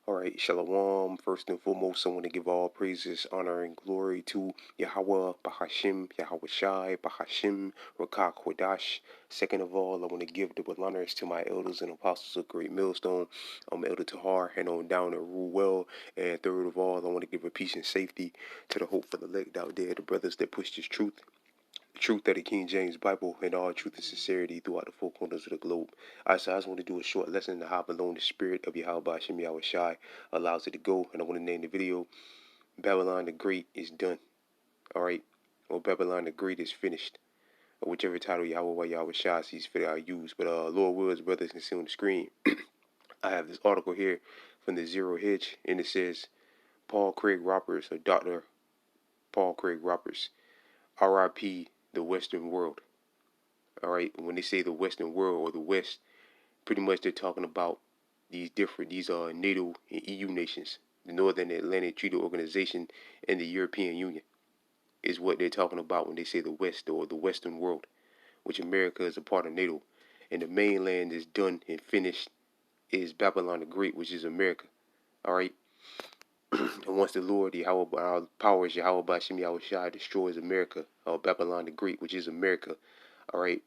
All right, Shalom. First and foremost, I want to give all praises, honor, and glory to Yahweh, Bahashim, Yahweh Shai, Bahashim, Rakak Kodash. Second of all, I want to give double honors to my elders and apostles of Great Millstone, Elder Tahar, and on down to rule well. And third of all, I want to give a peace and safety to the hope for the elect out there, the brothers that push this truth. The truth of the King James Bible and all truth and sincerity throughout the four corners of the globe. So I just want to do a short lesson on how alone the spirit of Yahweh Hashem Yahweh Shai allows it to go. And I want to name the video Babylon the Great is done. Alright? Or Babylon the Great is finished. Or whichever title Yahweh Shai sees fit I use. But Lord Wills, brothers can see on the screen. I have this article here from the Zero Hedge, and it says Paul Craig Roberts, or Dr. Paul Craig Roberts, RIP the Western world. All right, when they say the Western world or the West, pretty much they're talking about these NATO and EU nations, the Northern Atlantic Treaty Organization and the European Union is what they're talking about when they say the West or the Western world, which America is a part of NATO, and the mainland is done and finished is Babylon the Great, which is America. All right. And once the Lord, Yahweh, our power is Yahweh Bashem Yahweh Shai, destroys America, Babylon the Great, which is America. All right.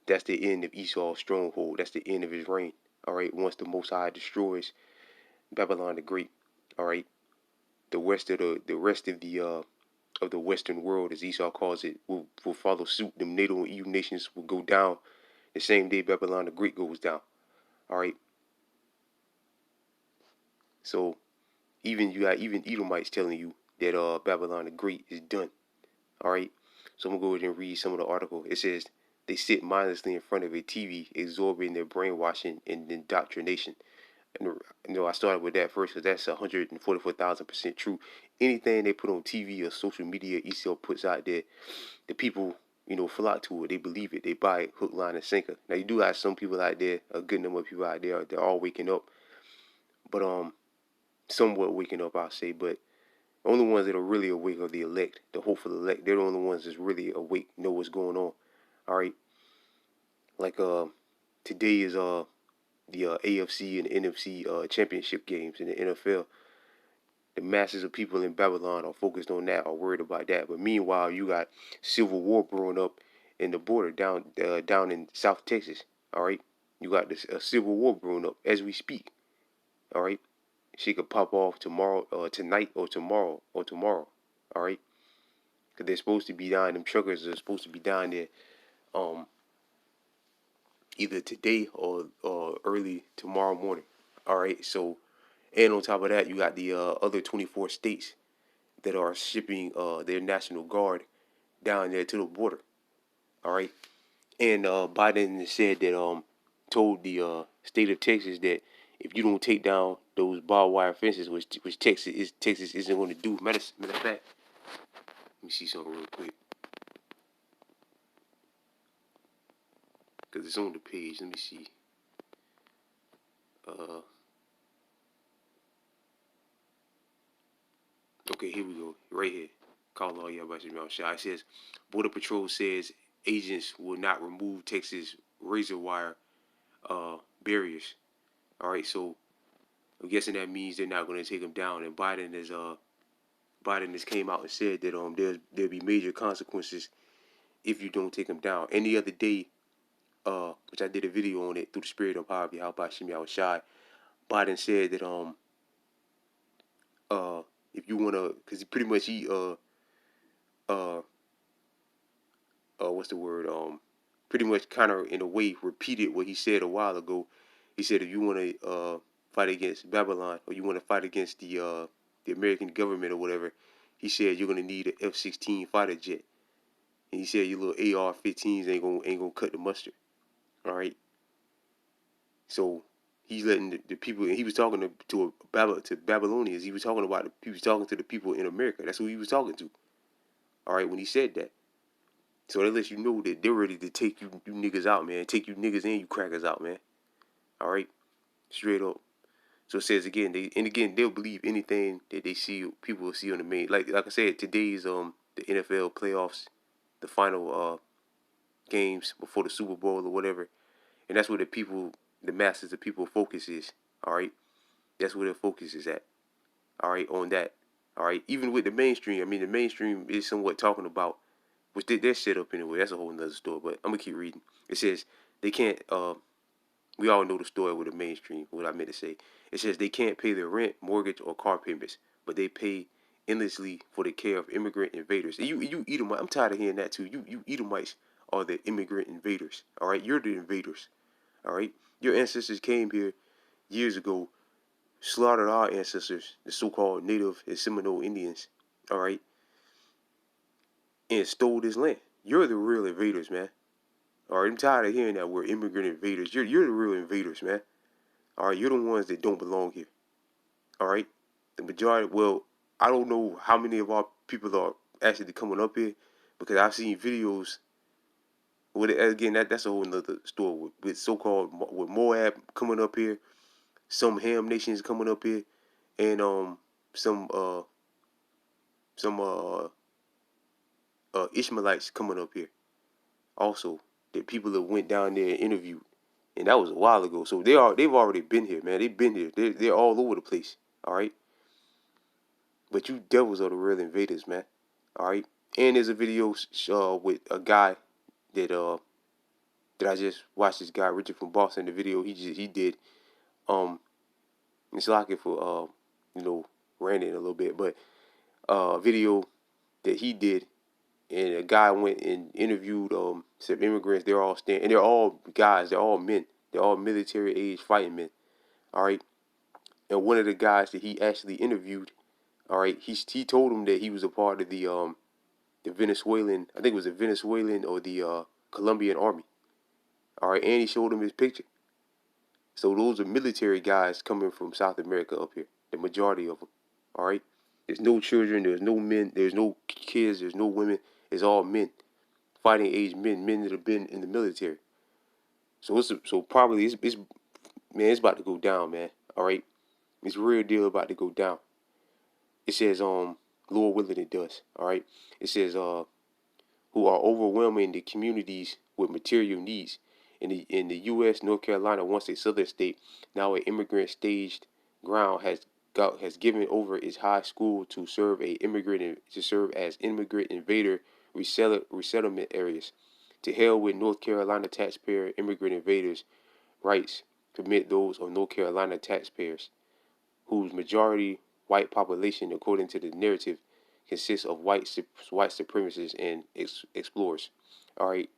That's the end of Esau's stronghold. That's the end of his reign. All right. Once the Most High destroys Babylon the Great. All right. The rest of the Western world, as Esau calls it, will follow suit. The NATO and EU nations will go down the same day Babylon the Great goes down. All right. So even Edomites telling you that Babylon the Great is done. All right. So I'm gonna go ahead and read some of the article. It says they sit mindlessly in front of a TV, absorbing their brainwashing and indoctrination. And I started with that first because that's 144,000% true. Anything they put on TV or social media, ECL puts out there, the people, flock to it. They believe it. They buy it, hook, line, and sinker. Now you do have some people out there, a good number of people out there, they're all waking up, but somewhat waking up, I'll say. But the only ones that are really awake are the elect, the hopeful elect. They're the only ones that's really awake, know what's going on. All right, like today is the AFC and NFC championship games in the NFL. The masses of people in Babylon are focused on that, are worried about that. But meanwhile, you got civil war brewing up in the border down in South Texas. All right, you got this civil war brewing up as we speak. All right, she could pop off tomorrow, tonight, or tomorrow. All right, because they're supposed to be down. Them truckers are supposed to be down there, either today or early tomorrow morning. All right, so and on top of that, you got the other 24 states that are shipping their National Guard down there to the border. All right, and Biden said that told the state of Texas that if you don't take down those barbed wire fences, which Texas isn't going to do. Matter of fact, let me see something real quick because it's on the page. Let me see. Okay, here we go. Right here. Call all y'all about your shot. It says Border Patrol says agents will not remove Texas razor wire barriers. All right, so I'm guessing that means they're not going to take them down. And Biden has came out and said that there'll be major consequences if you don't take them down. And the other day, which I did a video on it through the spirit of power, how about Shimei Shai, Biden said that if you wanna, because pretty much what's the word pretty much kind of in a way repeated what he said a while ago. He said if you want to fight against Babylon or you want to fight against the American government or whatever, he said you're gonna need an F-16 fighter jet. And he said your little AR-15s ain't gonna cut the mustard. All right. So he's letting the people. And he was talking to Babylonians. He was talking about he was talking to the people in America. That's who he was talking to. All right, when he said that. So that lets you know that they're ready to take you niggas out, man. Take you niggas and you crackers out, man. All right, straight up. So it says again, they'll believe anything that they see. People will see on the main. Like I said, today's the NFL playoffs, the final games before the Super Bowl or whatever, and that's where the masses of people focus is. All right, that's where their focus is at. All right, on that. All right, even with the mainstream, I mean, the mainstream is somewhat talking about, which they're set up anyway. That's a whole nother story. But I'm gonna keep reading. It says they can't. We all know the story with the mainstream. What I meant to say. It says they can't pay their rent, mortgage, or car payments, but they pay endlessly for the care of immigrant invaders. And you Edomite, I'm tired of hearing that too. You Edomites are the immigrant invaders. All right, you're the invaders. All right, your ancestors came here years ago, slaughtered our ancestors, the so-called Native and Seminole Indians. All right, and stole this land. You're the real invaders, man. All right, I'm tired of hearing that we're immigrant invaders. You're the real invaders, man. All right, you're the ones that don't belong here. All right, the majority. Well, I don't know how many of our people are actually coming up here because I've seen videos. With again, that's a whole nother story with so-called with Moab coming up here, some Ham nations coming up here, and some uh some Ishmaelites coming up here also that people that went down there and interviewed, and that was a while ago. So they've already been here, man. They've been here. They're all over the place. All right, but you devils are the real invaders, man. All right, and there's a video with a guy that that I just watched. This guy Richard from Boston. The video he did it's like it for you know ranting a little bit, but a video that he did, and a guy went and interviewed some immigrants. They're all and they're all guys. They're all men. They're all military age fighting men. All right, and one of the guys that he actually interviewed, all right, he told him that he was a part of the Venezuelan. I think it was the Venezuelan or the Colombian army. All right, and he showed him his picture. So those are military guys coming from South America up here. The majority of them. All right. There's no children. There's no men. There's no kids. There's no women. It's all men, fighting age men, men that have been in the military. So probably it's man, it's about to go down, man. All right. It's real deal about to go down. It says Lord willing it does. All right. It says who are overwhelming the communities with material needs. In the U.S., North Carolina, once a southern state, now an immigrant staged ground has given over its high school to serve as immigrant invader resettlement areas. To hell with North Carolina taxpayer immigrant invaders' rights. Permit those of North Carolina taxpayers, whose majority white population, according to the narrative, consists of white supremacists and explorers. All right,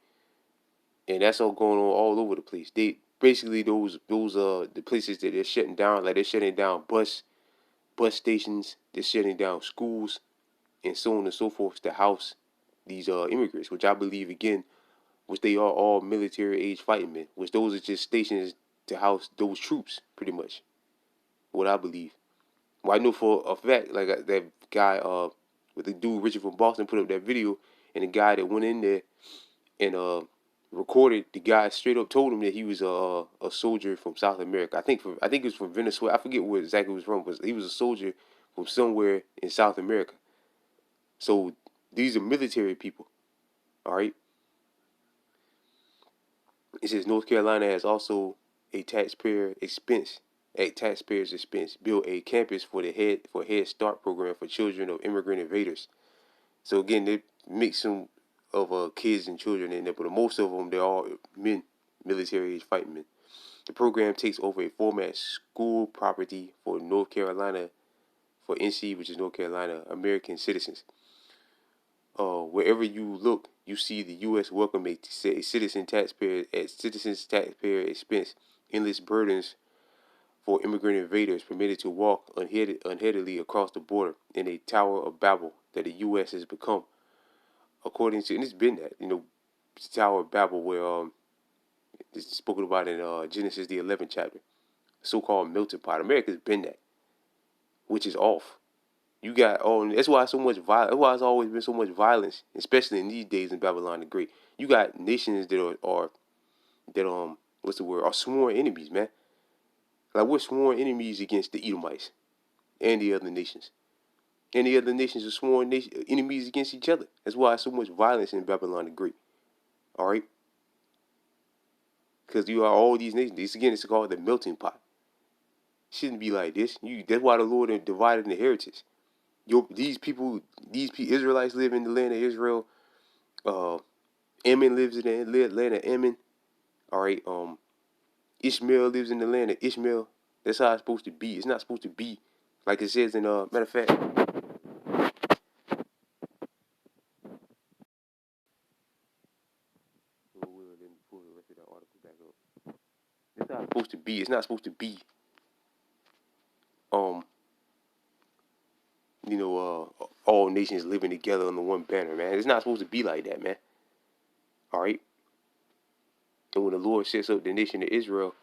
and that's all going on all over the place. They basically those the places that they're shutting down, like they're shutting down bus stations, they're shutting down schools, and so on and so forth to house these immigrants, which I believe again, which they are all military age fighting men, which those are just stations to house those troops, pretty much. What I believe. Well, I know for a fact, like that guy, with the dude Richard from Boston put up that video, and the guy that went in there and recorded, the guy straight up told him that he was a soldier from South America. I think it was from Venezuela. I forget where exactly he was from, but he was a soldier from somewhere in South America. So these are military people. All right. It says North Carolina has also a at taxpayers' expense, built a campus for Head Start program for children of immigrant invaders. So again, they mix some of kids and children in there, but most of them they're all men, military age fighting men. The program takes over a format school property for North Carolina, for NC, which is North Carolina American citizens. Wherever you look, you see the U.S. welcome a citizen's taxpayer expense, endless burdens for immigrant invaders permitted to walk unheadedly across the border in a Tower of Babel that the U.S. has become. According to, and it's been that, Tower of Babel, where it's spoken about in Genesis the 11th chapter, so-called melting pot. America's been that, which is off. You got that's why so much violence. That's why it's always been so much violence, especially in these days in Babylon the Great. You got nations that what's the word? Are sworn enemies, man. Like we're sworn enemies against the Edomites and the other nations. And the other nations are sworn enemies against each other. That's why so much violence in Babylon the Great. All right, because you are all these nations. This again, it's called the melting pot. Shouldn't be like this. That's why the Lord divided the heritage. These Israelites live in the land of Israel. Ammon lives in the land of Ammon. All right. Ishmael lives in the land of Ishmael. That's how it's supposed to be. It's not supposed to be like it says in matter of fact. It's not supposed to be. It's not supposed to be. Um, all nations living together under one banner, man. It's not supposed to be like that, man. All right. And when the Lord sets up the nation of Israel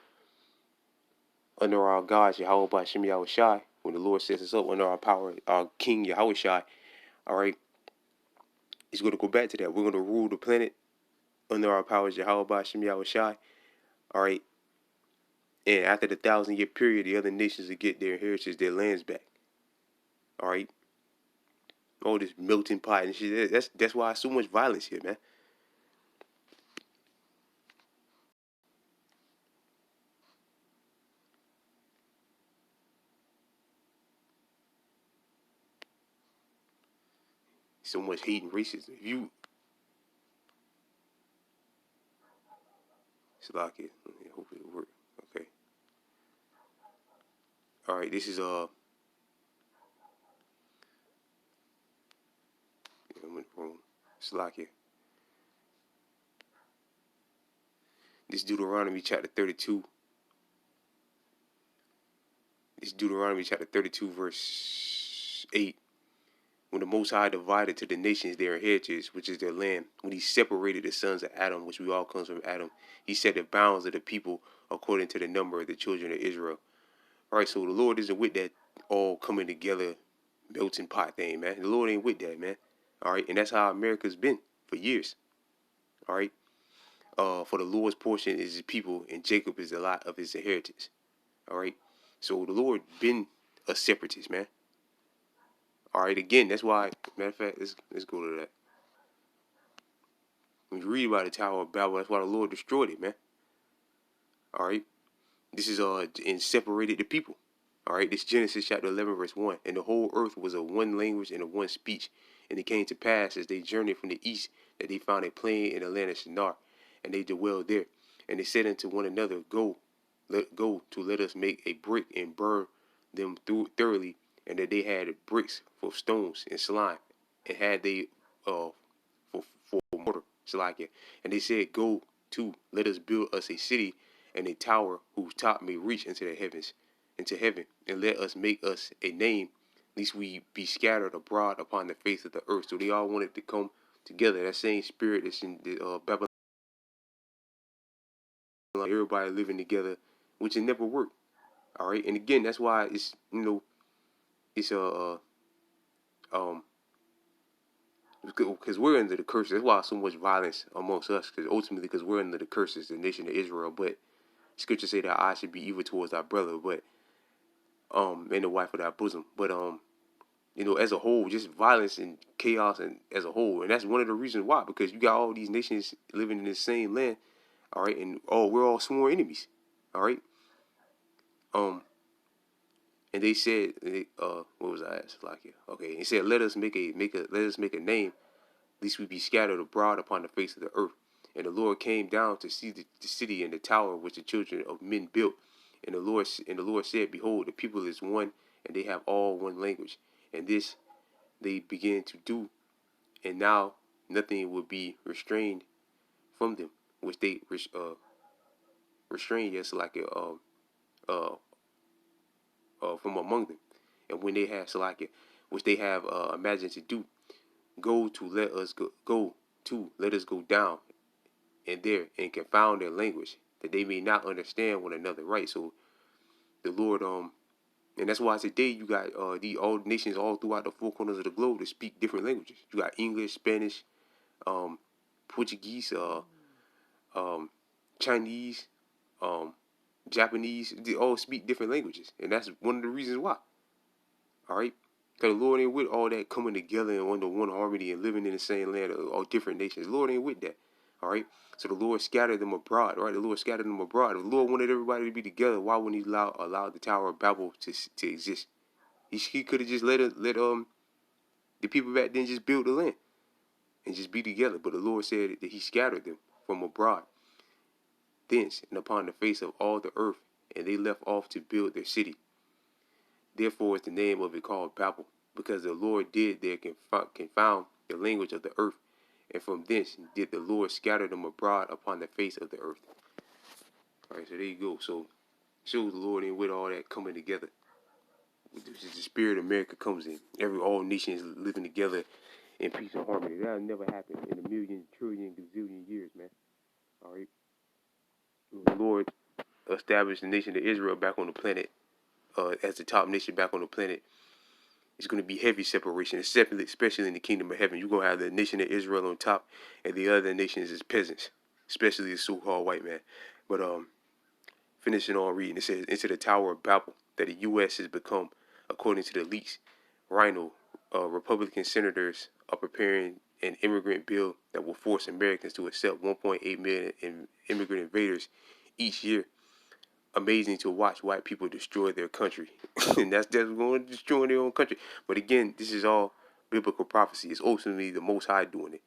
under our God, Yahweh Ba'Shem Yahweh Shai, when the Lord sets us up under our power, our King Yahweh Shai, all right, it's going to go back to that. We're going to rule the planet under our powers, Yahweh Ba'Shem Yahweh Shai, all right. And after the 1,000-year period, the other nations will get their inheritance, their lands back, all right. All this melting pot and shit. That's why so much violence here, man. So much hate and racism. If you Slock it. Hopefully it work. Okay. All right. This is I'm in the wrong. Slock it. This Deuteronomy chapter 32. This Deuteronomy chapter 32 verse 8. When the Most High divided to the nations their heritage, which is their land, when he separated the sons of Adam, which we all comes from Adam, he set the bounds of the people according to the number of the children of Israel. All right, so the Lord isn't with that all coming together melting pot thing, man. The Lord ain't with that, man. All right, and that's how America's been for years. All right, for the Lord's portion is his people, and Jacob is a lot of his inheritance. All right, so the Lord been a separatist, man. All right, again, that's why. Matter of fact, let's go to that. When you read about the Tower of Babel, that's why the Lord destroyed it, man. All right, this is and separated the people. All right, this Genesis chapter 11 verse 1. And the whole earth was of one language and of one speech. And it came to pass as they journeyed from the east that they found a plain in the land of Shinar, and they dwelled there. And they said unto one another, let us make a brick and burn them thoroughly. And that they had bricks for stones and slime, and had they for mortar, Salakia. And they said, go to, let us build us a city and a tower whose top may reach into the heavens, into heaven, and let us make us a name, lest we be scattered abroad upon the face of the earth. So they all wanted to come together. That same spirit that's in the Babylon, everybody living together, which it never worked. All right, and again, that's why it's it's because we're under the curses. That's why so much violence amongst us. Because ultimately, because we're under the curses, the nation of Israel. But Scripture say that I should be evil towards our brother, but and the wife of thy bosom. But as a whole, just violence and chaos and as a whole. And that's one of the reasons why, because you got all these nations living in the same land, all right, and we're all sworn enemies. All right. And they said, what was I asked? Like, okay, he said, let us make a name, lest we be scattered abroad upon the face of the earth. And the Lord came down to see the city and the tower which the children of men built. And the Lord said, behold, the people is one, and they have all one language. And this they began to do, and now nothing will be restrained from them, which they restrained, yes, like from among them. And when they have which they have imagined to do, let us go down and there and confound their language, that they may not understand one another, right? So the Lord and that's why today you got the all nations all throughout the four corners of the globe that speak different languages. You got English, Spanish, Portuguese, Chinese, Japanese. They all speak different languages, and that's one of the reasons why. All right, because the Lord ain't with all that coming together and under one harmony and living in the same land of all different nations. The Lord ain't with that. All right. So the Lord scattered them abroad. Right. The Lord scattered them abroad. The Lord wanted everybody to be together. Why wouldn't He allow the Tower of Babel to exist? He could have just let the people back then just build the land and just be together. But the Lord said that He scattered them from abroad, thence and upon the face of all the earth, and they left off to build their city. Therefore is the name of it called Babel, because the Lord did there confound the language of the earth, and from thence did the Lord scatter them abroad upon the face of the earth. All right, so there you go. So shows the Lord ain't with all that coming together. The spirit of America comes in. All nations living together in peace and harmony. That'll never happen in a million, trillion, gazillion years, man. All right. The Lord established the nation of Israel back on the planet as the top nation back on the planet. It's going to be heavy separation, especially in the kingdom of heaven. You're going to have the nation of Israel on top, and the other nations is peasants, especially the so-called white man. But finishing on reading, it says, into the Tower of Babel, that the U.S. has become, according to the leaks, Rhino, Republican senators are preparing an immigrant bill that will force Americans to accept 1.8 million immigrant invaders each year. Amazing to watch white people destroy their country. And that's going to destroy their own country. But again, this is all biblical prophecy. It's ultimately the Most High doing it.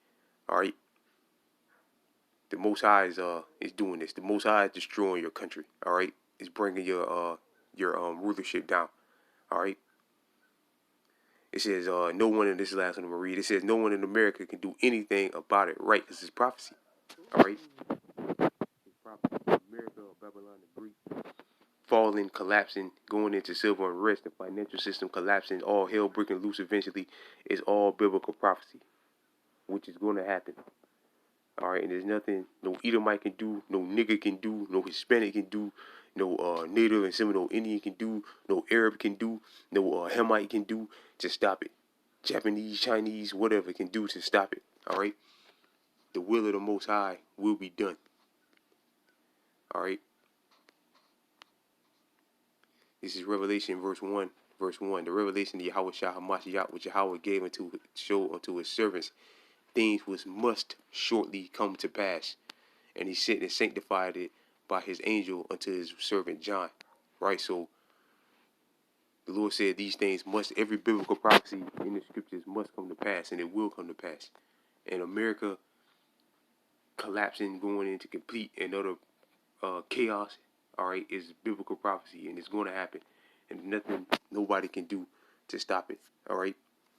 All right? The Most High is doing this. The Most High is destroying your country. All right? It's bringing your rulership down. All right? It says, no one in this last one I'm going to read. It says, no one in America can do anything about it. Right? This is prophecy. All right? It's prophecy. America or Babylon the Greek. Falling, collapsing, going into civil unrest, the financial system collapsing, all hell breaking loose eventually, is all biblical prophecy, which is going to happen. All right, and there's nothing no Edomite can do, no nigger can do, no Hispanic can do, no Native and Seminole Indian can do, no Arab can do, no Hamite can do to stop it. Japanese, Chinese, whatever can do to stop it. All right, the will of the Most High will be done. All right. This is Revelation verse 1. Verse 1. The revelation of Yahweh Shah HaMashiach, which Yahweh gave unto show unto his servants, things which must shortly come to pass. And he sent and sanctified it by his angel unto his servant John. Right? So the Lord said these things must, every biblical prophecy in the scriptures must come to pass, and it will come to pass. And America collapsing, going into complete and utter chaos, all right, is biblical prophecy, and it's going to happen. And nothing nobody can do to stop it. All right,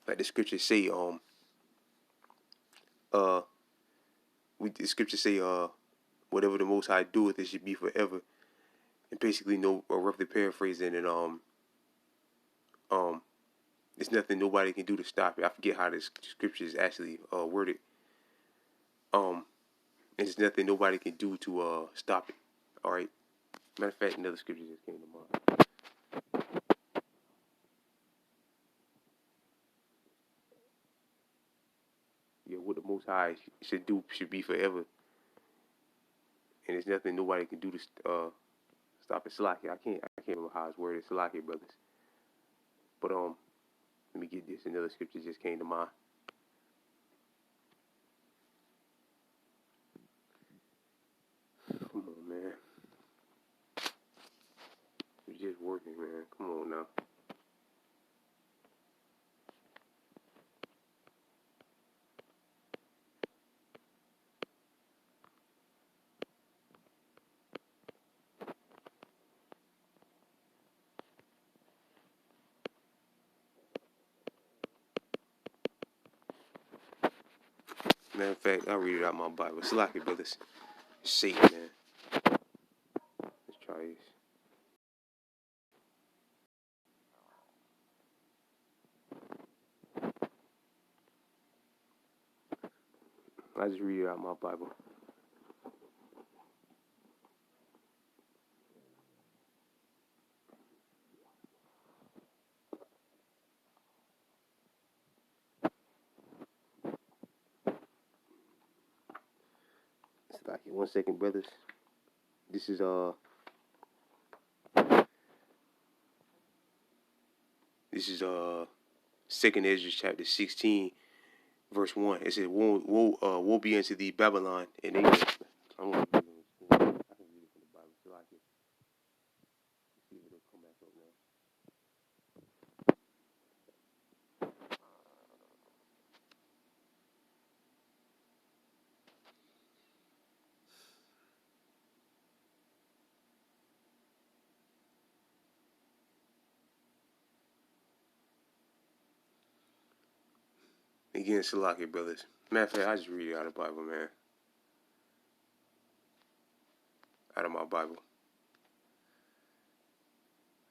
like the scriptures say, the scriptures say, whatever the Most High doeth, it should be forever. And basically, roughly paraphrasing, and there's nothing nobody can do to stop it. I forget how the scripture is actually worded. There's nothing nobody can do to stop it. All right. Matter of fact, another scripture just came to mind. Yeah, what the Most High should do should be forever, and there's nothing nobody can do to stop it. Salaki, I can't remember how it's worded. Salaki, brothers. But let me get this. Another scripture just came to mind. Come on, man. It's just working, man. Come on now. Matter of fact, I'll read it out my Bible. Salaki, brothers. Satan, man. Let's try this. I just read it out my Bible. Salaki, 1 second, brothers. This is Second Ezra chapter 16, verse 1. It says, woe be unto thee, Babylon, and Asia. I'm going to read it on the screen. I can read it from the Bible, so I can see if it'll come back up now. Again, Salaki, brothers. Matter of fact, I just read it out of the Bible, man. Out of my Bible.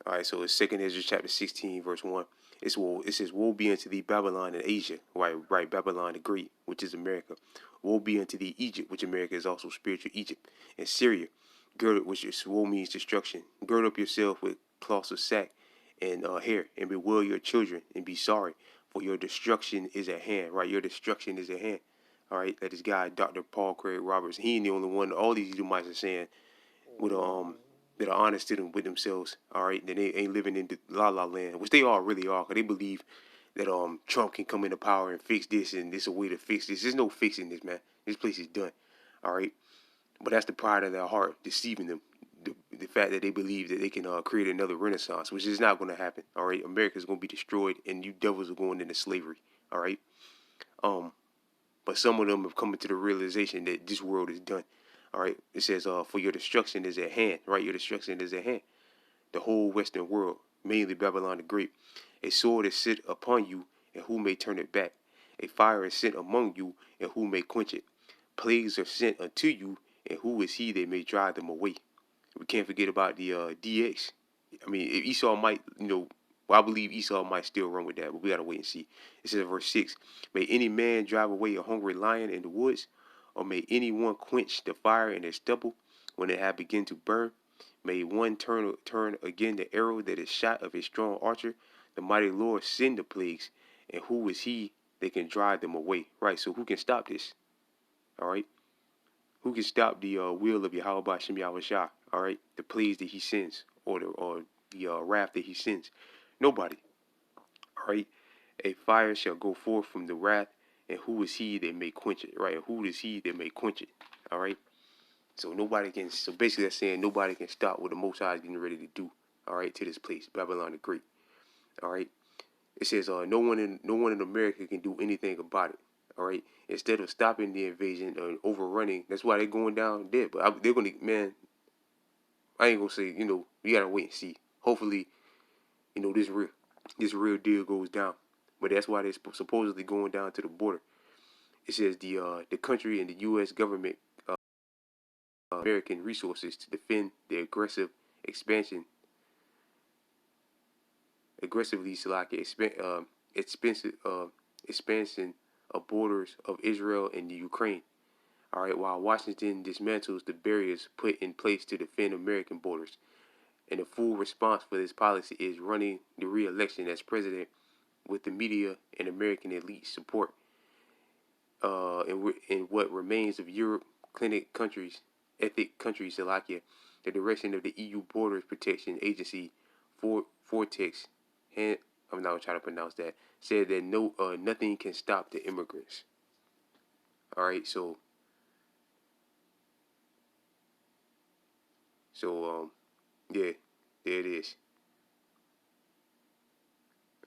All right, so it's 2nd Ezra chapter 16, verse 1. It says, woe be unto thee, Babylon and Asia. Right, Babylon the Great, which is America. Woe be unto thee, Egypt, which America is also spiritual Egypt. And Syria, which is woe means destruction. Gird up yourself with cloths of sack and hair, and bewail your children, and be sorry, for your destruction is at hand. Right, your destruction is at hand. All right, that this guy, Dr. Paul Craig Roberts, he ain't the only one. All these Edomites are saying with that are honest to them with themselves, all right, that they ain't living in the la la land, which they all really are, because they believe that Trump can come into power and fix this, and this is a way to fix this. There's no fixing this, man. This place is done, all right. But that's the pride of their heart deceiving them. The fact that they believe that they can create another renaissance, which is not going to happen, all right. America's going to be destroyed, and you devils are going into slavery, all right. But some of them have come into the realization that this world is done. All right. It says, for your destruction is at hand. Right. Your destruction is at hand. The whole Western world, mainly Babylon the Great. A sword is set upon you, and who may turn it back? A fire is sent among you, and who may quench it? Plagues are sent unto you, and who is he that may drive them away? We can't forget about the DX. I mean, if Esau might, well, I believe Esau might still run with that, but we got to wait and see. It says, verse 6, may any man drive away a hungry lion in the woods, or may anyone quench the fire in his stubble when it had begun to burn? May one turn again the arrow that is shot of a strong archer? The mighty Lord send the plagues, and who is he that can drive them away? Right, so who can stop this? All right? Who can stop the will of Yahweh Bashem Yahweh Shah? All right, the plagues that he sends, or the wrath that he sends. Nobody. All right. A fire shall go forth from the wrath, and who is he that may quench it? Right. Who is he that may quench it? All right. So nobody can. So basically, that's saying nobody can stop what the Most High is getting ready to do. All right, to this place, Babylon the Great. All right. It says, no one in America can do anything about it. All right. Instead of stopping the invasion and overrunning, that's why they're going down there. But they're gonna, man. I ain't gonna say, we gotta wait and see. Hopefully, this real deal goes down. But that's why they're supposedly going down to the border. It says the country and the U.S. government American resources to defend the expansion of borders of Israel and the Ukraine. All right, while Washington dismantles the barriers put in place to defend American borders. And the full response for this policy is running the re-election as president with the media and American elite support. In what remains of Europe, ethnic countries, Slovakia, the direction of the EU Borders Protection Agency, Vortex, I'm not trying to pronounce that, said that nothing can stop the immigrants. All right, so yeah, there it is.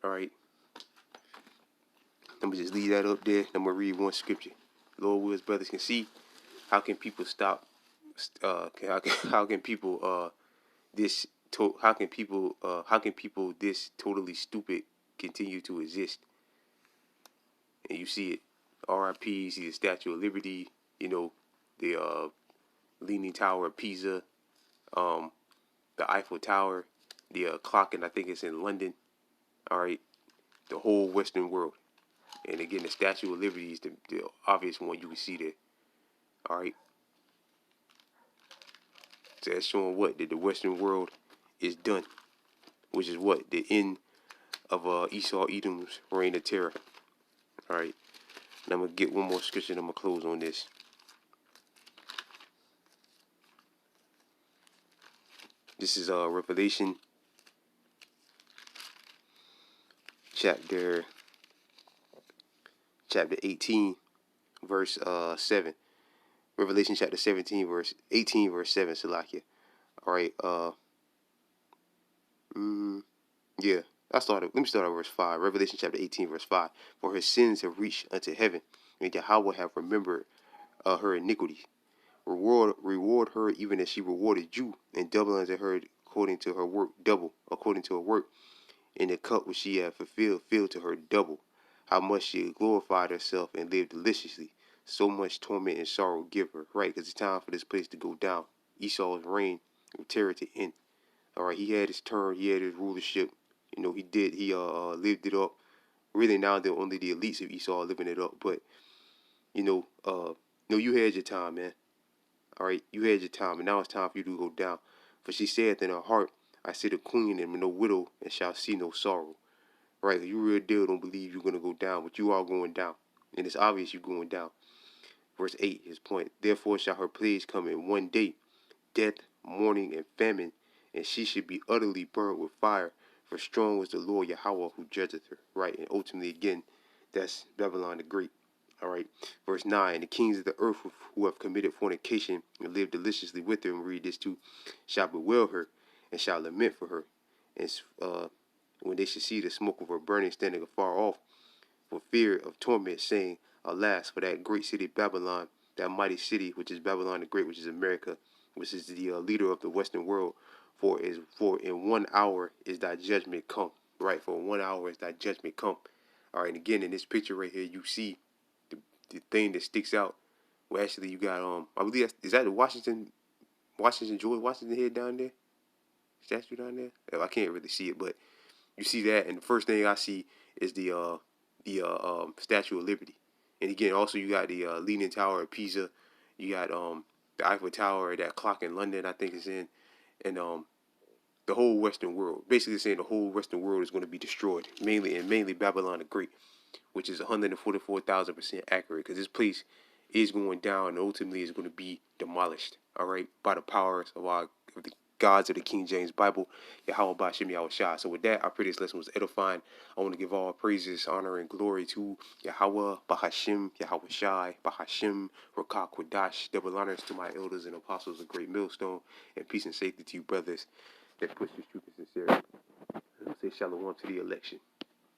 All right, let me just leave that up there. I'm gonna read one scripture. Lord wills, brothers can see. How can people stop? How can people this? How can people this totally stupid continue to exist? And you see it. R.I.P. See the Statue of Liberty. The Leaning Tower of Pisa. The Eiffel Tower. The clock, and I think it's in London. All right, the whole Western world. And again, the Statue of Liberty is the obvious one you can see there. All right. So that's showing what? That the Western world is done. Which is what? The end of Esau Edom's reign of terror. All right. And I'm going to get one more scripture and I'm going to close on this. This is Revelation chapter chapter 18, verse 7. Revelation chapter 17, verse 18, verse 7, Salakia. All right, yeah. Let me start at verse 5. Revelation chapter 18, verse 5. For her sins have reached unto heaven, and Yahweh have remembered her iniquity. Reward her even as she rewarded you, and double unto her according to her work, double according to her work. And the cup which she had fulfilled, filled to her double. How much she had glorified herself and lived deliciously. So much torment and sorrow give her. Right, because it's time for this place to go down. Esau's reign of terror to end. All right, he had his turn, he had his rulership. You know, he lived it up. Really, now they're only the elites of Esau living it up. But you had your time, man. All right, you had your time, and now it's time for you to go down. For she saith in her heart, I sit a queen and no widow, and shall see no sorrow. Right, you real deal don't believe you're gonna go down, but you are going down, and it's obvious you're going down. Verse 8, his point. Therefore shall her plagues come in one day, death, mourning, and famine, and she should be utterly burned with fire. For strong was the Lord Yahweh who judgeth her. Right, and ultimately again, that's Babylon the Great. All right, verse 9. The kings of the earth who have committed fornication and lived deliciously with her, and read this too, shall bewail her and shall lament for her. And when they should see the smoke of her burning standing afar off, for fear of torment, saying, Alas, for that great city Babylon, that mighty city which is Babylon the Great, which is America, which is the leader of the Western world. For in 1 hour is thy judgment come. Right, for 1 hour is thy judgment come. All right, and again in this picture right here, you see the thing that sticks out. Well, actually, you got I believe is that the George Washington head down there, statue down there. I can't really see it, but you see that, and the first thing I see is the Statue of Liberty. And again, also you got the Leaning Tower of Pisa. You got the Eiffel Tower, that clock in London, I think is in, and the whole Western world. Basically saying the whole Western world is going to be destroyed, mainly Babylon the Great, which is 144,000% accurate, because this place is going down and ultimately is going to be demolished. All right, by the powers of the gods of the King James Bible, Yahweh Bashim Yahweh Shah. So with that, I pray this lesson was edifying. I want to give all praises, honor, and glory to Yahweh Bahashim Yahweh Shai Bahashim Rakah Quadash. Double honors to my elders and apostles of Great Millstone, and peace and safety to you brothers that push this truth and sincerity. I'll say shalom to the election.